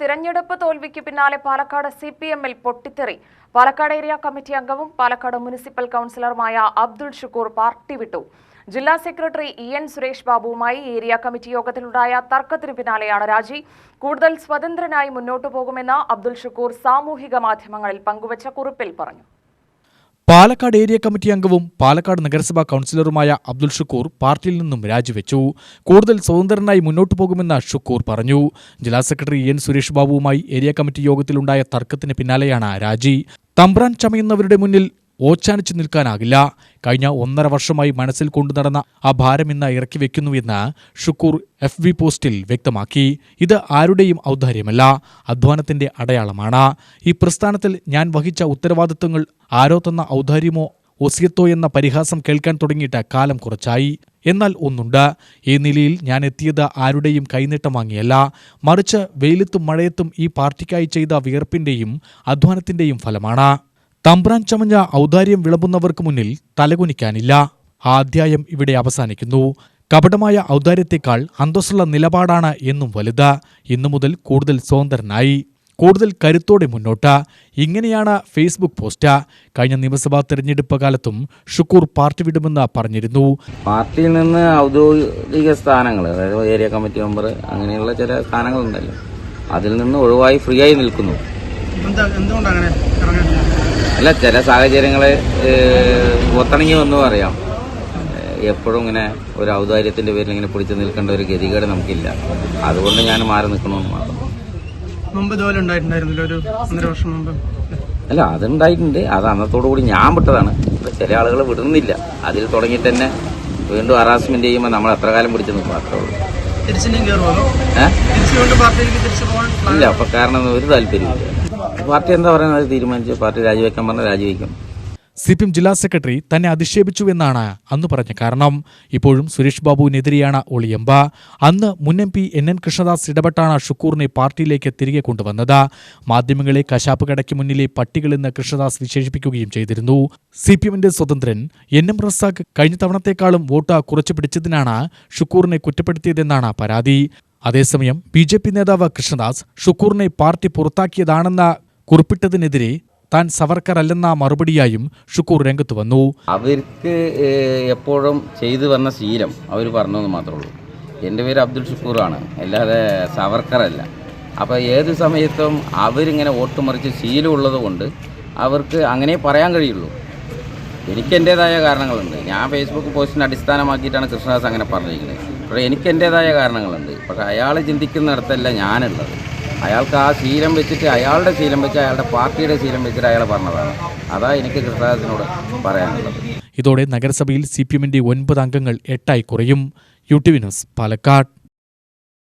തിരഞ്ഞെടുപ്പ് തോൽവിക്ക് പിന്നാലെ പാലക്കാട് CPM-ൽ പൊട്ടിത്തെറി. പാലക്കാട് ഏരിയ കമ്മിറ്റി അംഗവും പാലക്കാട് മുനിസിപ്പൽ കൗൺസിലറുമായ അബ്ദുൾ ഷുക്കൂർ പാർട്ടി വിട്ടു. ജില്ലാ സെക്രട്ടറി EN സുരേഷ് ബാബുവുമായി ഏരിയ കമ്മിറ്റി യോഗത്തിലുണ്ടായ തർക്കത്തിന് പിന്നാലെയാണ് രാജി. കൂടുതൽ സ്വതന്ത്രനായി മുന്നോട്ടു പോകുമെന്ന് അബ്ദുൾ ഷുക്കൂർ സാമൂഹിക മാധ്യമങ്ങളിൽ പങ്കുവച്ച കുറിപ്പിൽ പറഞ്ഞു. പാലക്കാട് ഏരിയ കമ്മിറ്റി അംഗവും പാലക്കാട് നഗരസഭാ കൗൺസിലറുമായ അബ്ദുൾ ഷുക്കൂർ പാർട്ടിയിൽ നിന്നും രാജിവെച്ചു. കൂടുതൽ സ്വതന്ത്രനായി മുന്നോട്ടു പോകുമെന്ന് ഷുക്കൂർ പറഞ്ഞു. ജില്ലാ സെക്രട്ടറി EN സുരേഷ് ബാബുവുമായി ഏരിയ കമ്മിറ്റി യോഗത്തിലുണ്ടായ തർക്കത്തിന് പിന്നാലെയാണ് രാജി. തമ്പ്രാൻ ചമയുന്നവരുടെ മുന്നിൽ ഓച്ചാനിച്ചു നിൽക്കാനാകില്ല. കഴിഞ്ഞ 1.5 വർഷമായി മനസ്സിൽ കൊണ്ടുനടന്ന ആ ഭാരം ഇന്ന് ഇറക്കി വെക്കുന്നുവെന്ന് ഷുക്കൂർ FB പോസ്റ്റിൽ വ്യക്തമാക്കി. ഇത് ആരുടെയും ഔദാര്യമല്ല, അധ്വാനത്തിന്റെ അടയാളമാണ്. ഈ പ്രസ്ഥാനത്തിൽ ഞാൻ വഹിച്ച ഉത്തരവാദിത്വങ്ങൾ ആരോ തന്ന ഔദാര്യമോ ഒസിയത്തോ എന്ന പരിഹാസം കേൾക്കാൻ തുടങ്ങിയിട്ട് കാലം കുറച്ചായി. എന്നാൽ ഒന്നുണ്ട്, ഈ നിലയിൽ ഞാൻ എത്തിയത് ആരുടെയും കൈനീട്ടം വാങ്ങിയല്ല, മറിച്ച് വെയിലത്തും മഴയത്തും ഈ പാർട്ടിക്കായി ചെയ്ത വിയർപ്പിന്റെയും അധ്വാനത്തിന്റെയും ഫലമാണ്. തമ്പ്രാൻ ചമഞ്ഞ ഔദാര്യം വിളമ്പുന്നവർക്ക് മുന്നിൽ തലകുനിക്കാനില്ല. ആ അധ്യായം ഇവിടെ അവസാനിക്കുന്നു. കപടമായ ഔദാര്യത്തെക്കാൾ അന്തസ്സുള്ള നിലപാടാണ് എന്നും വലുത്. ഇന്നു മുതൽ കൂടുതൽ സ്വതന്ത്രനായി, കൂടുതൽ കരുത്തോടെ മുന്നോട്ട്. ഇങ്ങനെയാണ് ഫേസ്ബുക്ക് പോസ്റ്റ്. കഴിഞ്ഞ നിയമസഭാ തെരഞ്ഞെടുപ്പ് കാലത്തും ഷുക്കൂർ പാർട്ടി വിടുമെന്ന് പറഞ്ഞിരുന്നു. പാർട്ടിയിൽ നിന്ന് ഔദ്യോഗിക സ്ഥാനങ്ങൾ, അതായത് ഏരിയ കമ്മിറ്റി മെമ്പർ, അങ്ങനെയുള്ള ചില സ്ഥാനങ്ങളുണ്ടല്ലോ, അതിൽ നിന്ന് ഒഴിവായി ഫ്രീ ആയി നിൽക്കുന്നു. അല്ല, ചില സാഹചര്യങ്ങളെ ഒത്തണങ്ങി വന്നു പറയാം. എപ്പോഴും ഇങ്ങനെ ഒരു ഔദാര്യത്തിന്റെ പേരിൽ ഇങ്ങനെ പിടിച്ചു നിൽക്കേണ്ട ഒരു ഗതികേട് നമുക്കില്ല. അതുകൊണ്ട് ഞാൻ മാറി നിൽക്കണമെന്ന് മാത്രം. മുമ്പ് ഇതുപോലെ ഉണ്ടായിട്ടുണ്ടായിരുന്നില്ല, ഒരു 1.5 വർഷം മുമ്പ്? അല്ല, അതുണ്ടായിട്ടുണ്ട്. അത് അന്നത്തോടു കൂടി ഞാൻ വിട്ടതാണ്. ചില ആളുകൾ വിടുന്നില്ല. അതിൽ തുടങ്ങിയിട്ട് തന്നെ വീണ്ടും ഹറാസ്മെന്റ് ചെയ്യുമ്പോൾ നമ്മൾ എത്ര കാലം പിടിച്ചു നിൽക്കും, അത്രേ ഉള്ളൂ. ഇല്ല, അപ്പൊ കാരണം ഒരു താല്പര്യമില്ല. പാർട്ടി എന്താ പറയുന്നത് അത് തീരുമാനിച്ചു. പാർട്ടി രാജിവെക്കാൻ പറഞ്ഞാൽ രാജിവെക്കും. CPM ജില്ലാ സെക്രട്ടറി തന്നെ അധിക്ഷേപിച്ചുവെന്നാണ് അന്ന് പറഞ്ഞ കാരണം. ഇപ്പോഴും സുരേഷ് ബാബുവിനെതിരെയാണ് ഒളിയമ്പ. അന്ന് മുൻ MP NN കൃഷ്ണദാസ് ഇടപെട്ടാണ് ഷുക്കൂറിനെ പാർട്ടിയിലേക്ക് തിരികെ കൊണ്ടുവന്നത്. മാധ്യമങ്ങളെ കശാപ്പ് കടയ്ക്ക് മുന്നിലെ പട്ടികളെന്ന് കൃഷ്ണദാസ് വിശേഷിപ്പിക്കുകയും ചെയ്തിരുന്നു. CPM-ന്റെ സ്വതന്ത്രൻ NM റസാഖ് കഴിഞ്ഞ തവണത്തെക്കാളും വോട്ട് കുറച്ചു പിടിച്ചതിനാണ് ഷുക്കൂറിനെ കുറ്റപ്പെടുത്തിയതെന്നാണ് പരാതി. അതേസമയം BJP നേതാവ് കൃഷ്ണദാസ് ഷുക്കൂറിനെ പാർട്ടി പുറത്താക്കിയതാണെന്ന കുറിപ്പിട്ടതിനെതിരെ താൻ സവർക്കറല്ലെന്ന മറുപടിയായും ഷുക്കൂർ രംഗത്ത് വന്നു. അവർക്ക് എപ്പോഴും ചെയ്തു വന്ന ശീലം അവർ പറഞ്ഞെന്ന് മാത്രമേ ഉള്ളൂ. എൻ്റെ പേര് അബ്ദുൾ ഷുക്കൂറാണ്, അല്ലാതെ സവർക്കറല്ല. അപ്പോൾ ഏത് സമയത്തും അവരിങ്ങനെ വോട്ടുമറിച്ച് ശീലമുള്ളത് കൊണ്ട് അവർക്ക് അങ്ങനെ പറയാൻ കഴിയുള്ളൂ. എനിക്ക് എൻ്റേതായ കാരണങ്ങളുണ്ട്. ഞാൻ ഫേസ്ബുക്ക് പോസ്റ്റിനെ അടിസ്ഥാനമാക്കിയിട്ടാണ് കൃഷ്ണദാസ് അങ്ങനെ പറഞ്ഞിരിക്കുന്നത്. പക്ഷേ എനിക്ക് എൻ്റേതായ കാരണങ്ങളുണ്ട്. പക്ഷേ അയാൾ ചിന്തിക്കുന്നിടത്തല്ല ഞാനുള്ളത്. അയാൾക്ക് ആ ശീലം വെച്ചിട്ട്, അയാളുടെ ശീലം വെച്ച്, അയാളുടെ പാർട്ടിയുടെ ശീലം വെച്ചിട്ട് അയാൾ പറഞ്ഞതാണ്. അതാ എനിക്ക് കൃഷ്ണദാസിനോട് പറയാനുള്ളത്. ഇതോടെ നഗരസഭയിൽ CPM-ന്റെ 9 അംഗങ്ങൾ 8 ആയി കുറയും. UTV news, Palakkad.